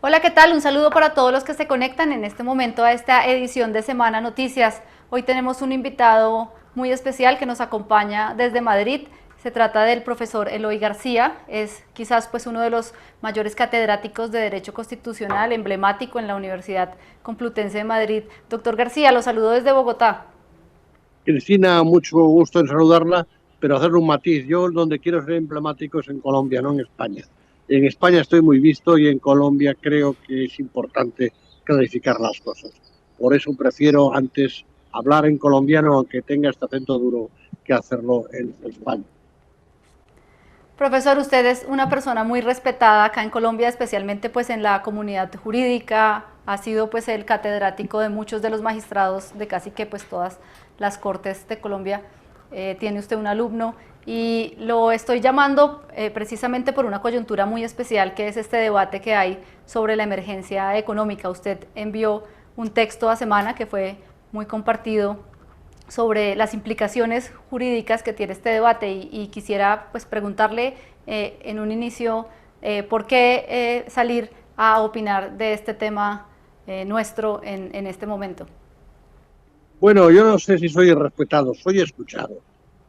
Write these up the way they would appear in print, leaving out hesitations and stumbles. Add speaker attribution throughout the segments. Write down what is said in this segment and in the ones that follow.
Speaker 1: Hola, ¿qué tal? Un saludo para todos los que se conectan en este momento a esta edición de Semana Noticias. Hoy tenemos un invitado muy especial que nos acompaña desde Madrid. Se trata del profesor Eloy García, es quizás pues uno de los mayores catedráticos de Derecho Constitucional, emblemático en la Universidad Complutense de Madrid. Doctor García, lo saludo desde Bogotá.
Speaker 2: Cristina, mucho gusto en saludarla, pero hacerle un matiz. Yo donde quiero ser emblemático es en Colombia, no en España. En España estoy muy visto y en Colombia creo que es importante clarificar las cosas. Por eso prefiero antes hablar en colombiano, aunque tenga este acento duro, que hacerlo en España.
Speaker 1: Profesor, usted es una persona muy respetada acá en Colombia, especialmente pues en la comunidad jurídica, ha sido pues el catedrático de muchos de los magistrados de casi que pues todas las cortes de Colombia. Tiene usted un alumno y lo estoy llamando precisamente por una coyuntura muy especial, que es este debate que hay sobre la emergencia económica. Usted envió un texto a semana que fue muy compartido sobre las implicaciones jurídicas que tiene este debate y quisiera pues preguntarle en un inicio por qué salir a opinar de este tema nuestro en este momento.
Speaker 2: Bueno, yo no sé si soy respetado, soy escuchado,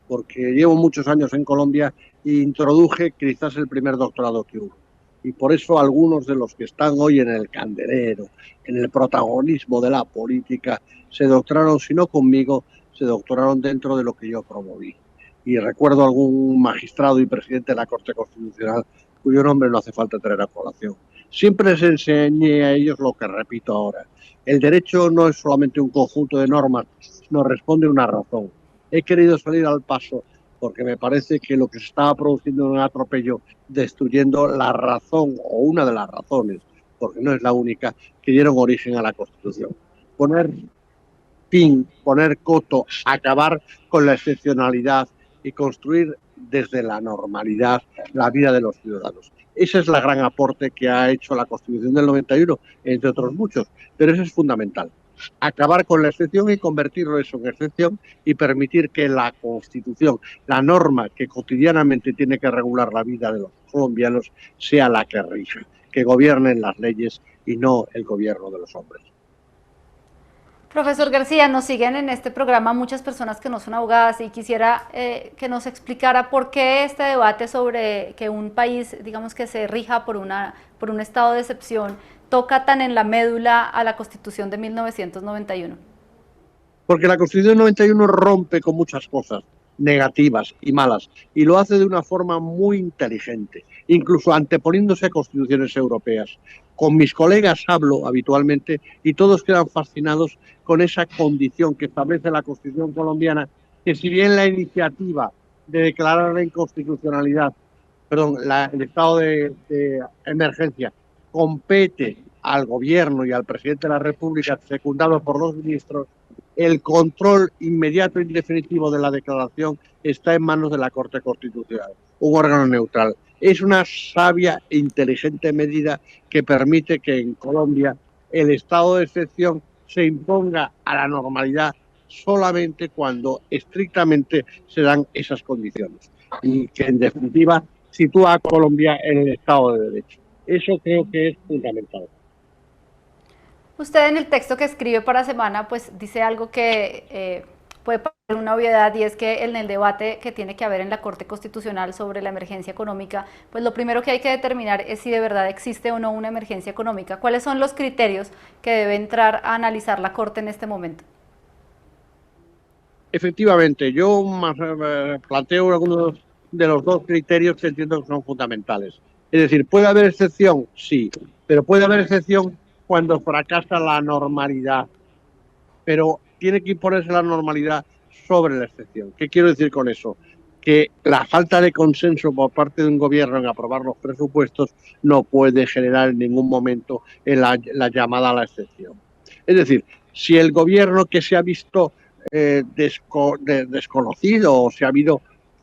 Speaker 2: porque llevo muchos años en Colombia e introduje quizás el primer doctorado que hubo. Y por eso algunos de los que están hoy en el candelero, en el protagonismo de la política, se doctoraron, si no conmigo, se doctoraron dentro de lo que yo promoví. Y recuerdo algún magistrado y presidente de la Corte Constitucional cuyo nombre no hace falta traer a colación. Siempre les enseñé a ellos lo que repito ahora. El derecho no es solamente un conjunto de normas, sino responde a una razón. He querido salir al paso porque me parece que lo que se estaba produciendo es un atropello destruyendo la razón o una de las razones, porque no es la única, que dieron origen a la Constitución. Poner fin, poner coto, acabar con la excepcionalidad y construir desde la normalidad la vida de los ciudadanos. Ese es el gran aporte que ha hecho la Constitución del 91, entre otros muchos, pero eso es fundamental. Acabar con la excepción y convertirlo eso en excepción y permitir que la Constitución, la norma que cotidianamente tiene que regular la vida de los colombianos, sea la que rija, que gobiernen las leyes y no el gobierno de los hombres.
Speaker 1: Profesor García, nos siguen en este programa muchas personas que no son abogadas y quisiera que nos explicara por qué este debate sobre que un país, digamos que se rija por un estado de excepción, toca tan en la médula a la Constitución de 1991.
Speaker 2: Porque la Constitución del 91 rompe con muchas cosas negativas y malas y lo hace de una forma muy inteligente, incluso anteponiéndose a constituciones europeas. Con mis colegas hablo habitualmente y todos quedan fascinados con esa condición que establece la Constitución colombiana, que si bien la iniciativa de declarar la inconstitucionalidad, perdón, el estado de emergencia compete al gobierno y al presidente de la República, secundado por los ministros, el control inmediato y definitivo de la declaración está en manos de la Corte Constitucional, un órgano neutral. Es una sabia e inteligente medida que permite que en Colombia el estado de excepción se imponga a la normalidad solamente cuando estrictamente se dan esas condiciones y que en definitiva sitúa a Colombia en el Estado de Derecho. Eso creo que es fundamental.
Speaker 1: Usted en el texto que escribe para Semana pues dice algo que puede parecer una obviedad y es que en el debate que tiene que haber en la Corte Constitucional sobre la emergencia económica, pues lo primero que hay que determinar es si de verdad existe o no una emergencia económica. ¿Cuáles son los criterios que debe entrar a analizar la Corte en este momento?
Speaker 2: Efectivamente, yo planteo algunos de los dos criterios que entiendo que son fundamentales. Es decir, ¿puede haber excepción? Sí, pero puede haber excepción cuando fracasa la normalidad, pero tiene que imponerse la normalidad sobre la excepción. ¿Qué quiero decir con eso? Que la falta de consenso por parte de un gobierno en aprobar los presupuestos no puede generar en ningún momento la llamada a la excepción. Es decir, si el gobierno que se ha visto desconocido o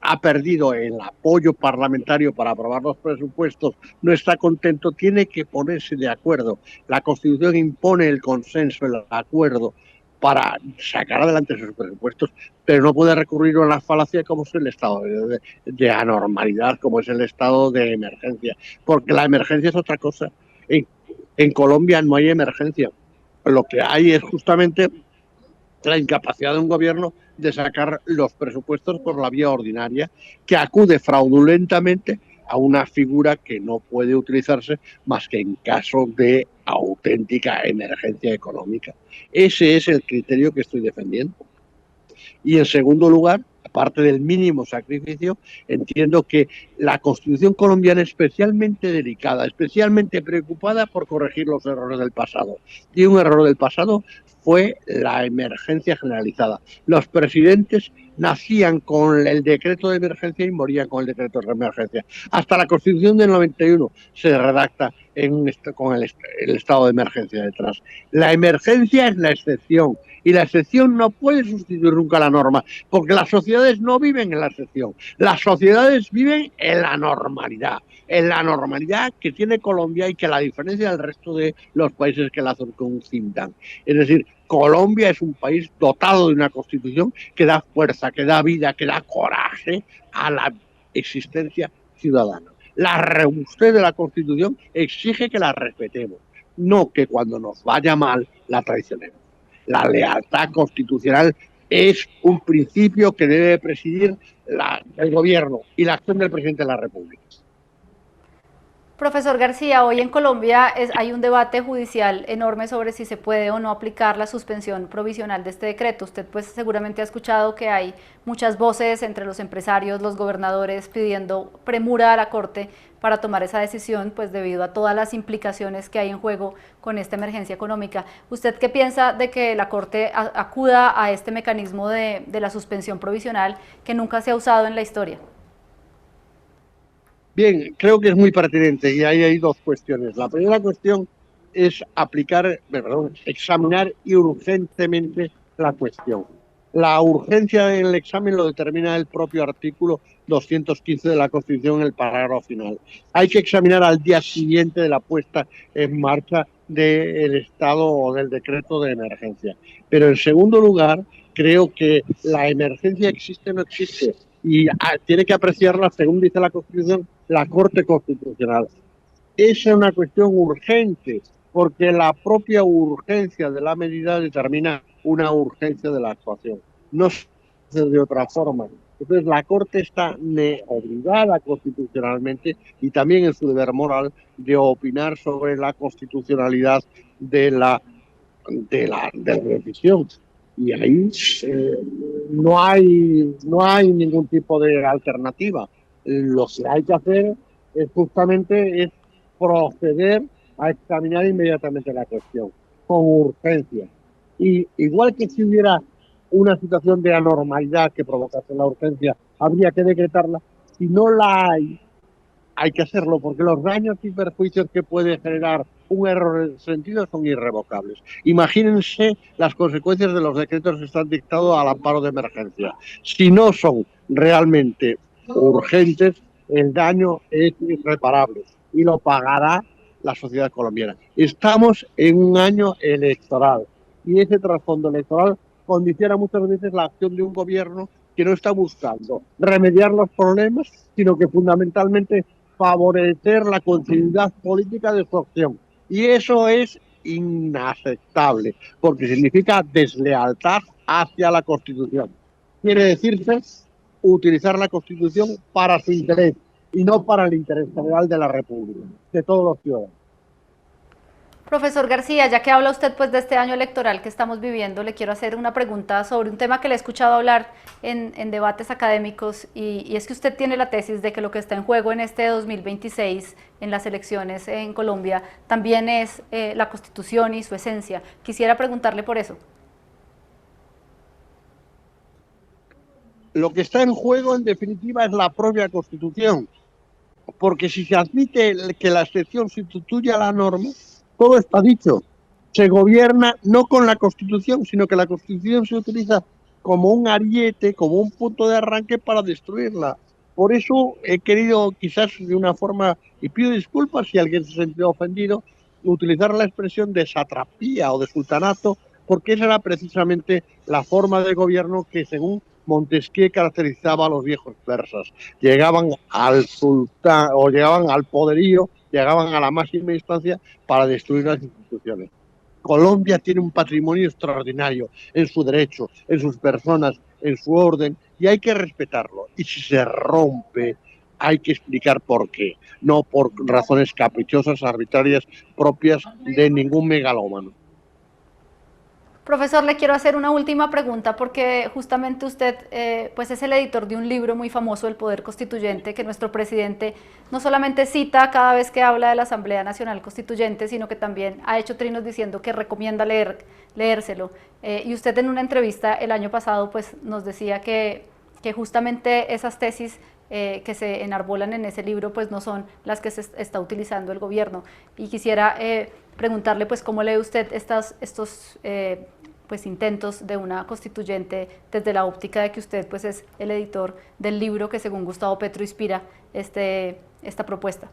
Speaker 2: ha perdido el apoyo parlamentario para aprobar los presupuestos, no está contento, tiene que ponerse de acuerdo. La Constitución impone el consenso, el acuerdo para sacar adelante sus presupuestos, pero no puede recurrir a la falacia como es el estado de anormalidad, como es el estado de emergencia, porque la emergencia es otra cosa. En Colombia no hay emergencia. Lo que hay es justamente la incapacidad de un gobierno de sacar los presupuestos por la vía ordinaria, que acude fraudulentamente a una figura que no puede utilizarse más que en caso de auténtica emergencia económica. Ese es el criterio que estoy defendiendo. Y en segundo lugar, aparte del mínimo sacrificio, entiendo que la Constitución colombiana es especialmente delicada, especialmente preocupada por corregir los errores del pasado. Y un error del pasado fue la emergencia generalizada. Los presidentes nacían con el decreto de emergencia y morían con el decreto de emergencia. Hasta la Constitución del 91 se redacta con el estado de emergencia detrás. La emergencia es la excepción y la excepción no puede sustituir nunca la norma, porque las sociedades no viven en la excepción, las sociedades viven en la normalidad que tiene Colombia y que la diferencia del resto de los países que la circuncindan. Es decir, Colombia es un país dotado de una constitución que da fuerza, que da vida, que da coraje a la existencia ciudadana. La robustez de la constitución exige que la respetemos, no que cuando nos vaya mal la traicionemos. La lealtad constitucional es un principio que debe presidir el gobierno y la acción del presidente de la República.
Speaker 1: Profesor García, hoy en Colombia hay un debate judicial enorme sobre si se puede o no aplicar la suspensión provisional de este decreto. Usted pues seguramente ha escuchado que hay muchas voces entre los empresarios, los gobernadores pidiendo premura a la Corte para tomar esa decisión, pues debido a todas las implicaciones que hay en juego con esta emergencia económica. ¿Usted qué piensa de que la Corte acuda a este mecanismo de la suspensión provisional que nunca se ha usado en la historia?
Speaker 2: Bien, creo que es muy pertinente y ahí hay dos cuestiones. La primera cuestión es examinar urgentemente la cuestión. La urgencia del examen lo determina el propio artículo 215 de la Constitución en el parágrafo final. Hay que examinar al día siguiente de la puesta en marcha del estado o del decreto de emergencia. Pero en segundo lugar, creo que la emergencia existe o no existe y tiene que apreciarla, según dice la Constitución, la Corte Constitucional. Esa es una cuestión urgente, porque la propia urgencia de la medida determina una urgencia de la actuación. No se hace de otra forma. Entonces, la Corte está obligada constitucionalmente y también en su deber moral de opinar sobre la constitucionalidad de la decisión. Y ahí no hay ningún tipo de alternativa. Lo que hay que hacer es justamente proceder a examinar inmediatamente la cuestión con urgencia. Y igual que si hubiera una situación de anormalidad que provocase la urgencia, habría que decretarla. Si no la hay que hacerlo, porque los daños y perjuicios que puede generar un error en ese sentido son irrevocables. Imagínense las consecuencias de los decretos que están dictados al amparo de emergencia. Si no son realmente urgentes, el daño es irreparable y lo pagará la sociedad colombiana. Estamos en un año electoral y ese trasfondo electoral condiciona muchas veces la acción de un gobierno que no está buscando remediar los problemas, sino que fundamentalmente favorecer la continuidad política de su acción. Y eso es inaceptable, porque significa deslealtad hacia la Constitución. Quiere decirse utilizar la Constitución para su interés y no para el interés general de la República, de todos los ciudadanos.
Speaker 1: Profesor García, ya que habla usted pues de este año electoral que estamos viviendo, le quiero hacer una pregunta sobre un tema que le he escuchado hablar en debates académicos y es que usted tiene la tesis de que lo que está en juego en este 2026 en las elecciones en Colombia también es la Constitución y su esencia. Quisiera preguntarle por eso.
Speaker 2: Lo que está en juego en definitiva es la propia Constitución, porque si se admite que la excepción sustituye a la norma, todo está dicho. Se gobierna no con la Constitución, sino que la Constitución se utiliza como un ariete, como un punto de arranque para destruirla. Por eso he querido, quizás de una forma, y pido disculpas si alguien se sintió ofendido, utilizar la expresión de satrapía o de sultanato, porque esa era precisamente la forma de gobierno que, según Montesquieu, caracterizaba a los viejos persas. Llegaban al sultán o llegaban al poderío llegaban a la máxima instancia para destruir las instituciones. Colombia tiene un patrimonio extraordinario en su derecho, en sus personas, en su orden, y hay que respetarlo. Y si se rompe, hay que explicar por qué, no por razones caprichosas, arbitrarias, propias de ningún megalómano.
Speaker 1: Profesor, le quiero hacer una última pregunta porque justamente usted pues es el editor de un libro muy famoso, El Poder Constituyente, que nuestro presidente no solamente cita cada vez que habla de la Asamblea Nacional Constituyente, sino que también ha hecho trinos diciendo que recomienda leérselo. Y usted en una entrevista el año pasado pues nos decía que justamente esas tesis que se enarbolan en ese libro pues no son las que se está utilizando el gobierno. Y quisiera preguntarle pues cómo lee usted estos pues intentos de una constituyente desde la óptica de que usted pues es el editor del libro que según Gustavo Petro inspira esta propuesta.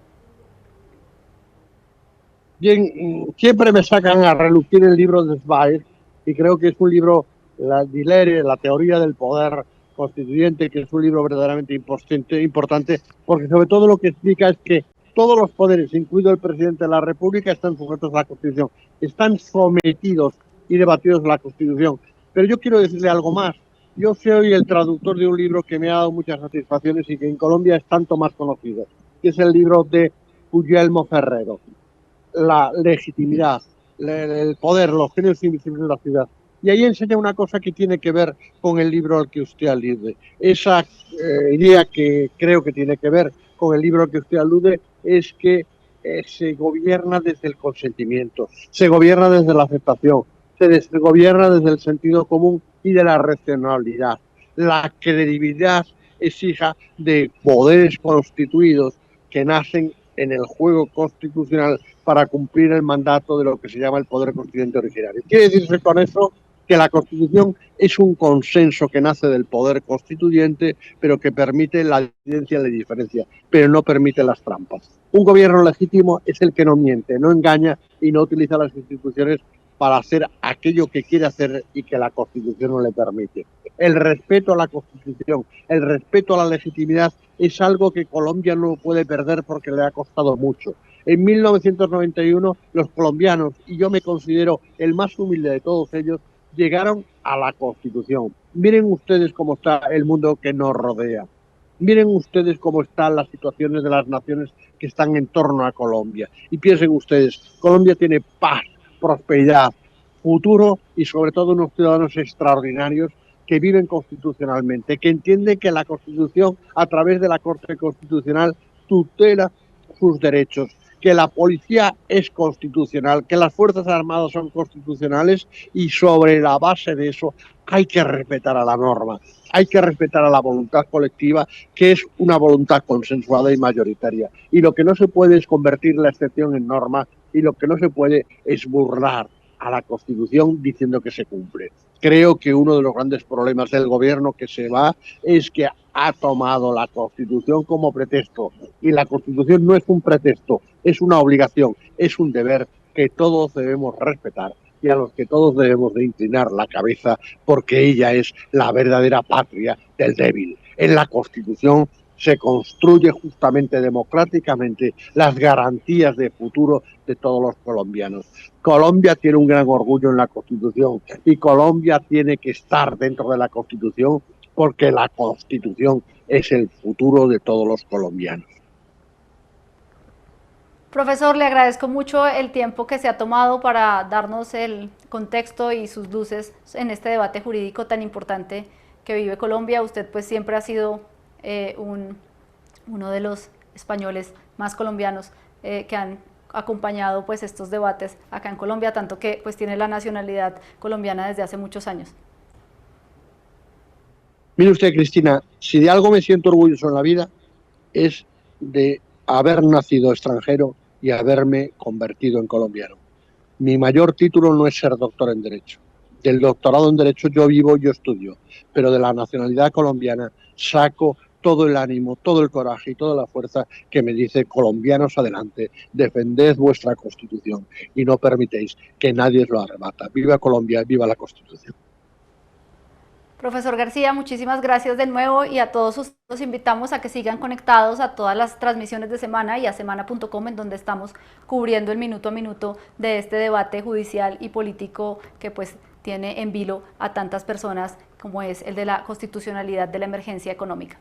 Speaker 2: Bien, siempre me sacan a relucir el libro de Zweig y creo que es un libro, la Dilere, la teoría del poder constituyente, que es un libro verdaderamente importante, porque sobre todo lo que explica es que todos los poderes, incluido el presidente de la República, están sujetos a la Constitución, están sometidos y debatidos a la Constitución. Pero yo quiero decirle algo más. Yo soy el traductor de un libro que me ha dado muchas satisfacciones y que en Colombia es tanto más conocido, que es el libro de Guglielmo Ferrero, La legitimidad, el poder, los genios invisibles de la ciudad. Y ahí enseña una cosa que tiene que ver con el libro al que usted alude. Esa idea que creo que tiene que ver con el libro al que usted alude es que se gobierna desde el consentimiento, se gobierna desde la aceptación, se gobierna desde el sentido común y de la racionalidad. La credibilidad es hija de poderes constituidos que nacen en el juego constitucional para cumplir el mandato de lo que se llama el poder constituyente originario. Quiere decirse con eso que la Constitución es un consenso que nace del poder constituyente, pero que permite la diferencia y la diferencia, pero no permite las trampas. Un gobierno legítimo es el que no miente, no engaña y no utiliza las instituciones para hacer aquello que quiere hacer y que la Constitución no le permite. El respeto a la Constitución, el respeto a la legitimidad es algo que Colombia no puede perder porque le ha costado mucho. En 1991 los colombianos, y yo me considero el más humilde de todos ellos, llegaron a la Constitución. Miren ustedes cómo está el mundo que nos rodea. Miren ustedes cómo están las situaciones de las naciones que están en torno a Colombia. Y piensen ustedes, Colombia tiene paz, prosperidad, futuro y sobre todo unos ciudadanos extraordinarios que viven constitucionalmente, que entienden que la Constitución, a través de la Corte Constitucional, tutela sus derechos, que la policía es constitucional, que las Fuerzas Armadas son constitucionales y sobre la base de eso hay que respetar a la norma, hay que respetar a la voluntad colectiva, que es una voluntad consensuada y mayoritaria. Y lo que no se puede es convertir la excepción en norma y lo que no se puede es burlar a la Constitución diciendo que se cumple. Creo que uno de los grandes problemas del gobierno que se va es que ha tomado la Constitución como pretexto. Y la Constitución no es un pretexto, es una obligación, es un deber que todos debemos respetar y a los que todos debemos de inclinar la cabeza porque ella es la verdadera patria del débil. En la Constitución se construye justamente democráticamente las garantías de futuro de todos los colombianos. Colombia tiene un gran orgullo en la Constitución y Colombia tiene que estar dentro de la Constitución porque la Constitución es el futuro de todos los colombianos.
Speaker 1: Profesor, le agradezco mucho el tiempo que se ha tomado para darnos el contexto y sus luces en este debate jurídico tan importante que vive Colombia. Usted pues siempre ha sido uno de los españoles más colombianos que han acompañado pues estos debates acá en Colombia, tanto que pues tiene la nacionalidad colombiana desde hace muchos años.
Speaker 2: Mire usted, Cristina, si de algo me siento orgulloso en la vida es de haber nacido extranjero y haberme convertido en colombiano. Mi mayor título no es ser doctor en Derecho. Del doctorado en Derecho yo vivo, yo estudio, pero de la nacionalidad colombiana saco todo el ánimo, todo el coraje y toda la fuerza que me dice: colombianos, adelante, defended vuestra Constitución y no permitéis que nadie os lo arrebata. Viva Colombia, viva la Constitución.
Speaker 1: Profesor García, muchísimas gracias de nuevo y a todos ustedes los invitamos a que sigan conectados a todas las transmisiones de Semana y a semana.com, en donde estamos cubriendo el minuto a minuto de este debate judicial y político que pues tiene en vilo a tantas personas como es el de la constitucionalidad de la emergencia económica.